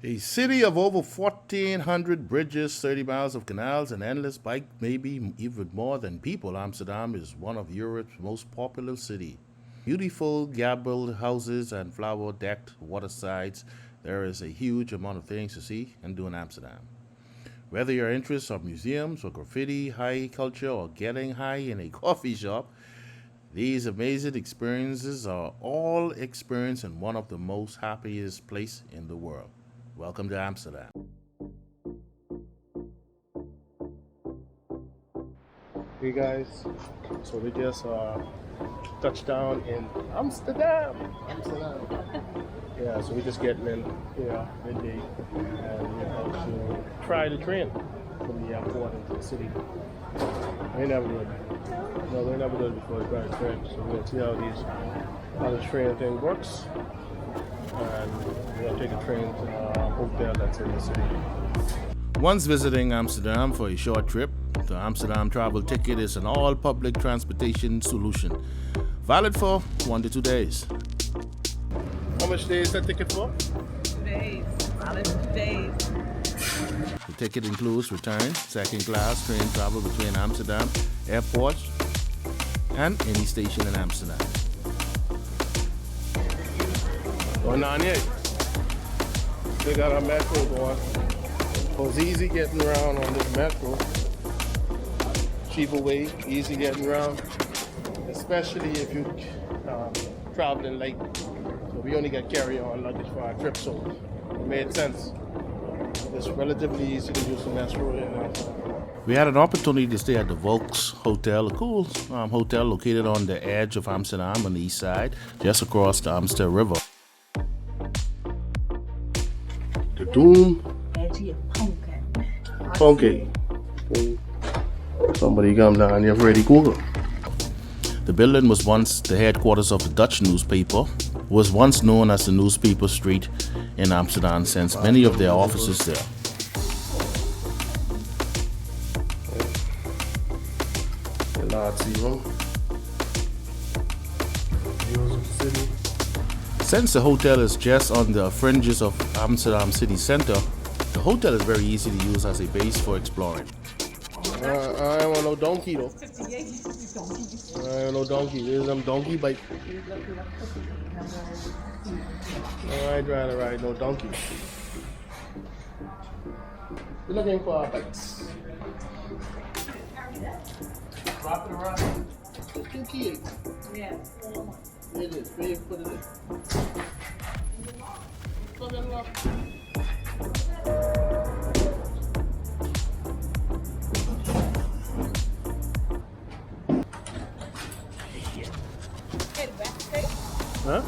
A city of over 1,400 bridges, 30 miles of canals, and endless bike, maybe even more than people, Amsterdam is one of Europe's most popular cities. Beautiful gabled houses and flower-decked watersides, there is a huge amount of things to see and do in Amsterdam. Whether your interests are museums or graffiti, high culture, or getting high in a coffee shop, these amazing experiences are all experienced in one of the most happiest places in the world. Welcome to Amsterdam. Hey guys, so we just touched down in Amsterdam. Amsterdam. Yeah, so we're just getting in here midday and we're about to try the train from the airport into the city. We ain't never did it. No, we ain't never did it before we try the train. So we're gonna see how the train thing works. And we're gonna take a train to a hotel that's in the city. Once visiting Amsterdam for a short trip, the Amsterdam travel ticket is an all public transportation solution, valid for 1 to 2 days. How much days that ticket for? 2 days. Valid 2 days. The ticket includes return, second class train travel between Amsterdam airport and any station in Amsterdam. Going on yet? They got our metro going. So it's easy getting around on this metro. Cheaper way, easy getting around. Especially if you traveling late. So we only got carry-on luggage for our trip, so it made sense. It's relatively easy to use the metro here now. We had an opportunity to stay at the Volks Hotel, a cool hotel located on the edge of Amsterdam on the east side, just across the Amstel River. The Doom Funky. Somebody come down here, Freddy Google. The building was once the headquarters of the Dutch newspaper, was once known as the newspaper street in Amsterdam since many of their offices there. The Nazi room. Views of the city. Since the hotel is just on the fringes of Amsterdam city center, the hotel is very easy to use as a base for exploring. I ain't want no donkey though. I ain't no donkey. There's them donkey bike. I ain't trying to ride no donkey. We're looking for our bikes. Drop it around. There's 2 keys. Yeah. It is. Where you put it in? Plug it lock. Huh?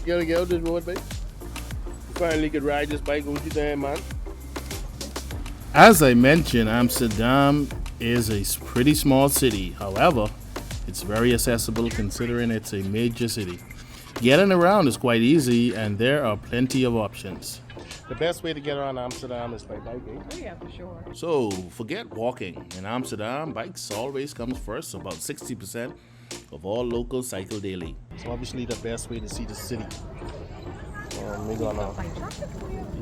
You gotta get out this road, babe. You finally could ride this bike. What you doing, man? As I mentioned, Amsterdam is a pretty small city. However, it's very accessible considering it's a major city. Getting around is quite easy and there are plenty of options. The best way to get around Amsterdam is by biking. Oh yeah, for sure. So forget walking. In Amsterdam, bikes always comes first. About 60% of all locals cycle daily. It's obviously the best way to see the city. We're gonna,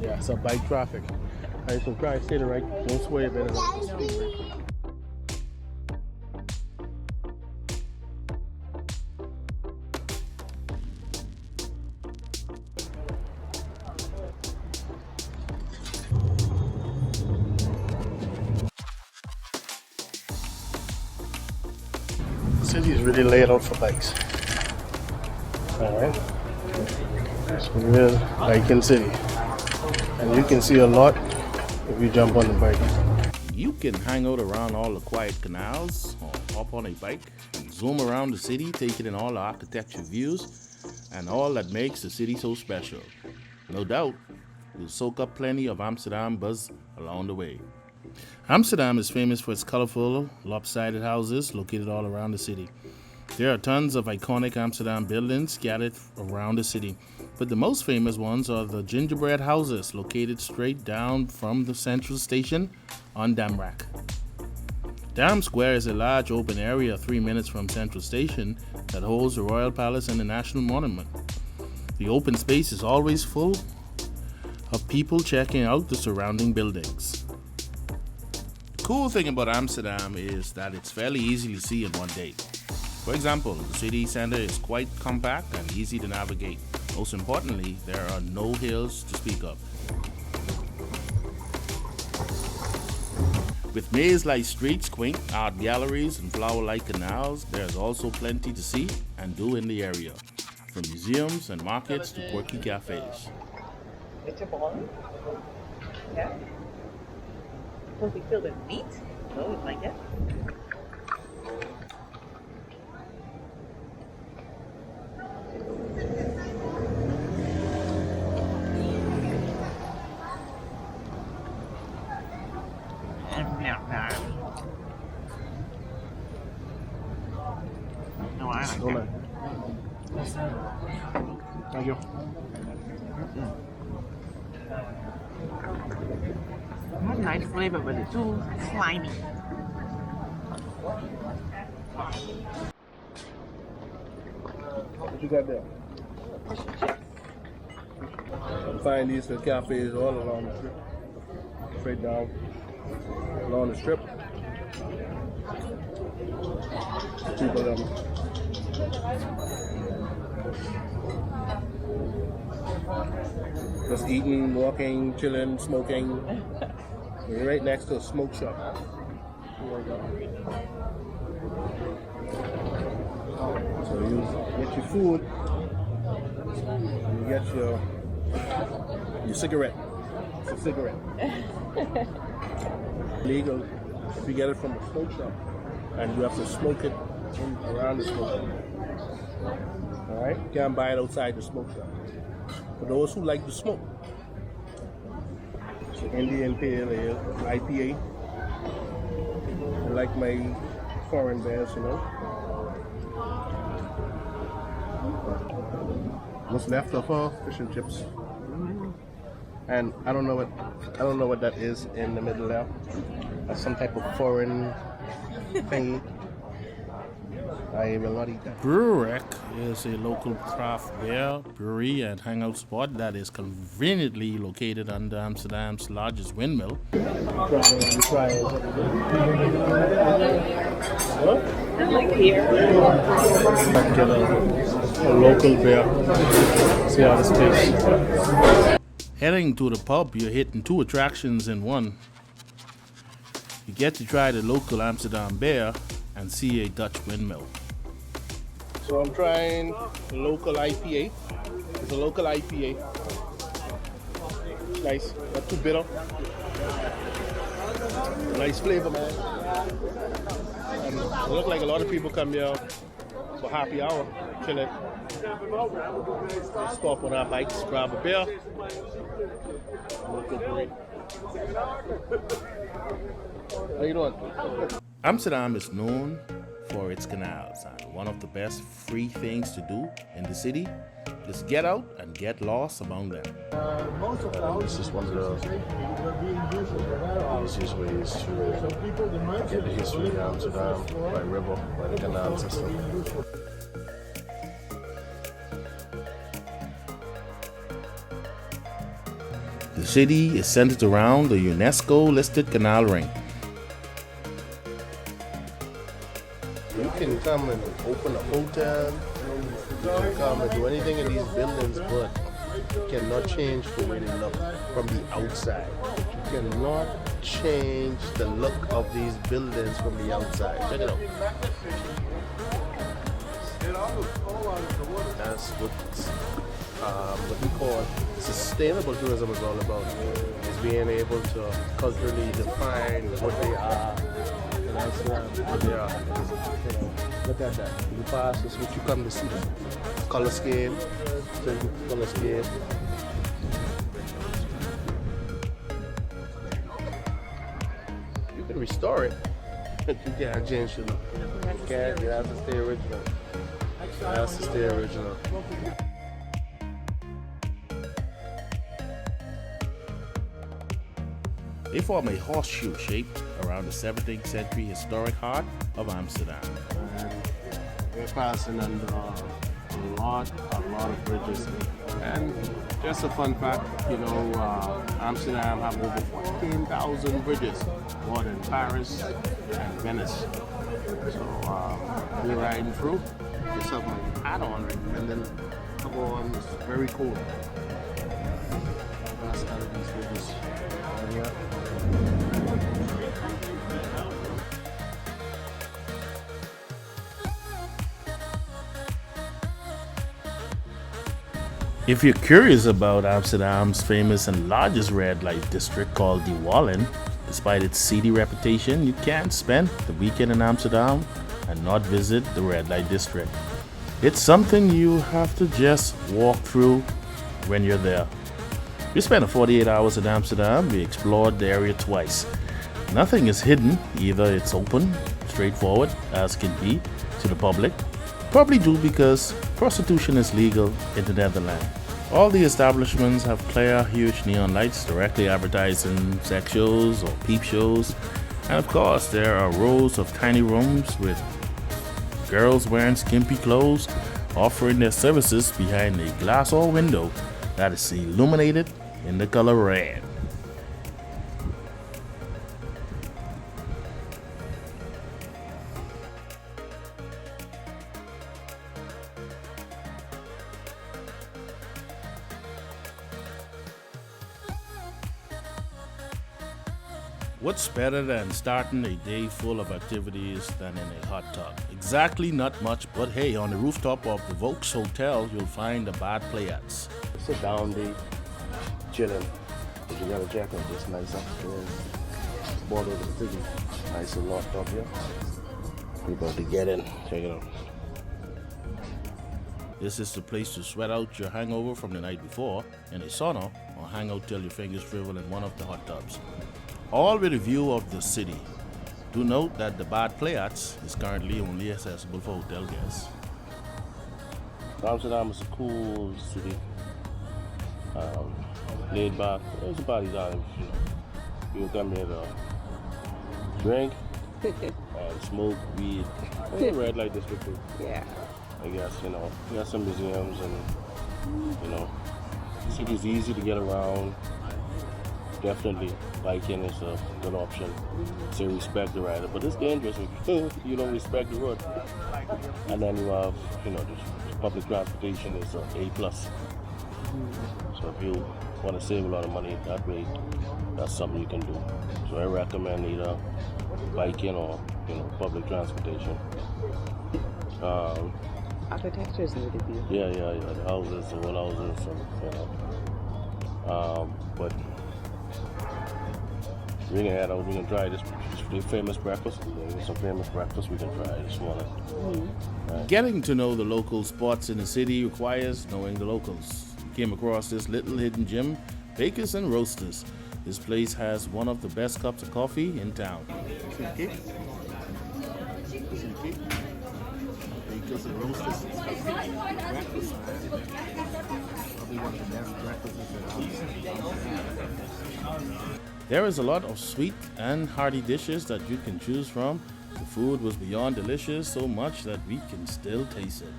yeah, it's a bike traffic. Alright, so try to stay the right, don't sway a bit. The city is really laid out for bikes. Alright. It's a real biking city. And you can see a lot if you jump on the bike. You can hang out around all the quiet canals or hop on a bike and zoom around the city, taking in all the architecture views and all that makes the city so special. No doubt, you'll soak up plenty of Amsterdam buzz along the way. Amsterdam is famous for its colorful, lopsided houses located all around the city. There are tons of iconic Amsterdam buildings scattered around the city, but the most famous ones are the gingerbread houses located straight down from the central station on Damrak. Dam Square is a large open area 3 minutes from Central Station that holds the Royal Palace and the National Monument. The open space is always full of people checking out the surrounding buildings. The cool thing about Amsterdam is that it's fairly easy to see in one day. For example, the city center is quite compact and easy to navigate. Most importantly, there are no hills to speak of. With maze-like streets, quaint art galleries, and flower-like canals, there's also plenty to see and do in the area, from museums and markets to quirky cafes. It's a ball. Yeah. Supposed to be filled with meat? No, it's like that. No, I like Hold that. on. Thank you. Not nice flavor, but it's too slimy. What you got there? You find these cafes all along the strip. Straight down along the strip. People just eating, walking, chilling, smoking. We're right next to a smoke shop. So you get your food, and you get your cigarette. It's a cigarette. Legal if you get it from a smoke shop, and you have to smoke it around the smoke shop. All right, you can't buy it outside the smoke shop. For those who like to smoke, so Indian Pale Ale, IPA. I like my foreign beers, you know. What's left of our fish and chips, and I don't know what that is in the middle there. That's some type of foreign thing. I will not eat that. Brewerek is a local craft beer, brewery, and hangout spot that is conveniently located under Amsterdam's largest windmill. Try it. Like here. Get a local beer. See how this tastes. Heading to the pub, you're hitting two attractions in one. You get to try the local Amsterdam beer and see a Dutch windmill. So I'm trying a local IPA. It's a local IPA. Nice, not too bitter. Nice flavor, man. And it looks like a lot of people come here for happy hour, chilling. Stop on our bikes, grab a beer. Local brewery. How you doing? Amsterdam is known for its canals, and one of the best free things to do in the city is get out and get lost among them. It's just one of the easiest ways to get the history of Amsterdam by river, by the canal system. The city is centered around the UNESCO-listed canal ring. You can come and open a hotel, you can come and do anything in these buildings, but you cannot change the way they look from the outside. You cannot change the look of these buildings from the outside. Check it out. That's what we call sustainable tourism is all about. Is being able to culturally define what they are. And that's what they are. Look at that. You pass is what you come to see. Color scheme. Color scheme. You can restore it. You can't change the look. You can't. It has to stay original. It has to stay original. They form a horseshoe shape around the 17th century historic heart of Amsterdam. We're passing under a lot of bridges. Just a fun fact, you know, Amsterdam have over 14,000 bridges, more than Paris and Venice. So we're riding through. Just have my hat on, and then come on, it's very cold. That's how these bridges. Yeah. If you're curious about Amsterdam's famous and largest red light district called the Wallen, despite its seedy reputation, you can't spend the weekend in Amsterdam and not visit the red light district. It's something you have to just walk through when you're there. We spent 48 hours in Amsterdam. We explored the area twice. Nothing is hidden, either it's open, straightforward as can be to the public. Probably due because prostitution is legal in the Netherlands. All the establishments have clear, huge neon lights directly advertising sex shows or peep shows. And of course, there are rows of tiny rooms with girls wearing skimpy clothes offering their services behind a glass or window that is illuminated in the color red. What's better than starting a day full of activities than in a hot tub? Exactly, not much, but hey, on the rooftop of the Vaux Hotel, you'll find the bad players. Sit down, day, chilling. If you got a jacket, just nice up there. Board over the city. Nice and locked up here. We about to get in. Check it out. This is the place to sweat out your hangover from the night before in a sauna or hang out till your fingers shrivel in one of the hot tubs. All with a view of the city. Do note that the Bad Playats is currently only accessible for hotel guests. Amsterdam is a cool city. Laid back. There's a party down. You come here to drink and smoke weed. Red light district too. Yeah. I guess, you know, we got some museums and, you know, the city's easy to get around. Definitely, biking is a good option. So respect the rider, but it's dangerous if you don't respect the road. And then you have, you know, the public transportation is A+. So if you want to save a lot of money that way, that's something you can do. So I recommend either biking or, you know, public transportation. Architecture is really beautiful. Yeah, the houses, the old houses, and, you know. But we're gonna head out, we're gonna try this famous breakfast. There's some famous breakfast we can try this morning. Right. Getting to know the local spots in the city requires knowing the locals. We came across this little hidden gem, Bakers and Roasters. This place has one of the best cups of coffee in town. Bakers and Roasters. Breakfast, probably one of the best breakfasts in There is a lot of sweet and hearty dishes that you can choose from. The food was beyond delicious, so much that we can still taste it.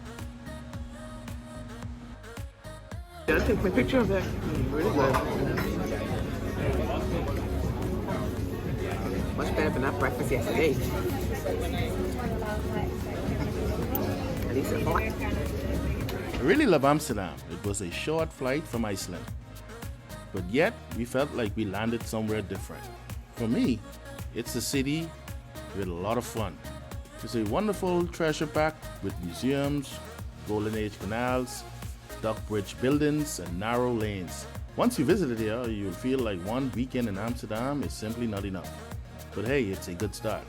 Yeah, I took my picture of that. Really good. Much better than that breakfast yesterday. At least it's hot. I really love Amsterdam. It was a short flight from Iceland. But yet, we felt like we landed somewhere different. For me, it's a city with a lot of fun. It's a wonderful treasure pack with museums, Golden Age canals, duck bridge buildings, and narrow lanes. Once you visit here, you'll feel like one weekend in Amsterdam is simply not enough. But hey, it's a good start.